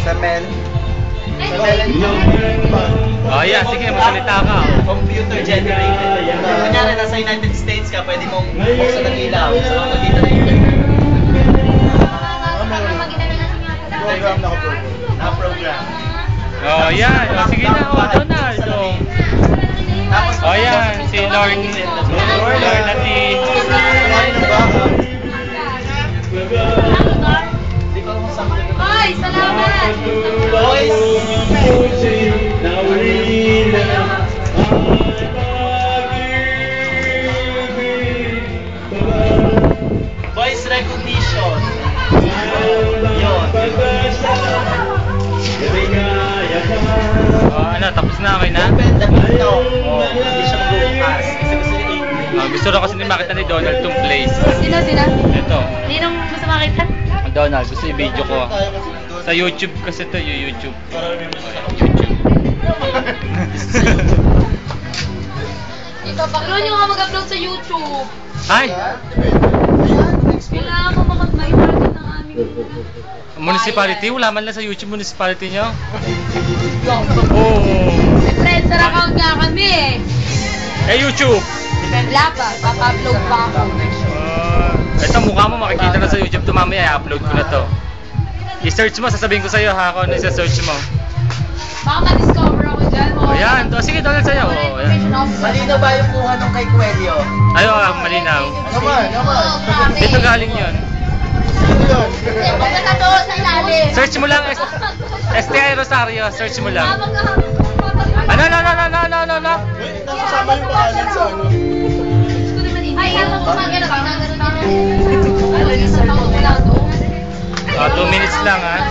Sa Mel. Oh, yeah, sige, magsalita ka. Computer generated. Kunyari, nasa United States ka, pwede mong buksan ng ilaw. So, magkita na yung program na-program. Oh, yan. Oh, sige na, oh, Donald. Oh. Oh, yan. Si Lorna T. Hoy, salamat! Boys! Voice recognition. Yun. Oh, ano, tapos na, okay na? Open the window. Hindi siya magbubukas. Kasi gusto niya Oh, gusto rin kasi makita ni Donald tong place. Sino? Ito. Ninong gusto makita? Donald, gusto yung video ko. Sa YouTube kasi to, yung YouTube. Oh, YouTube. Ito, baklo nyo nga mag-upload sa YouTube. Ay! Kailangan mo mag-market ng aming... Municipality? Wala man lang sa YouTube municipality nyo? Oh! May friendster account nga kami eh. Eh, YouTube! Wala pa, papa-upload pa ako. Ito mukha mo makikita na sa YouTube to mamaya, i-upload ko na to. I-search mo, sasabihin ko sa'yo ha kung ano isa-search mo. Baka ma-discover ako dyan. Oh, yan. Sige, Donald sa'yo. Oh, yan. Malinaw ba yung kuha nung kay Coelho? Ay, malinaw. Naman. Dito galing yun. Huwag na doon sa ilalim. Search mo lang, STI Rosario, search mo lang. Ano? Nasasama yung pangalan sa ano? Ay, habang kumagano ka, nagano na. Ay, sa mga wala to. 2 minutes lang ha.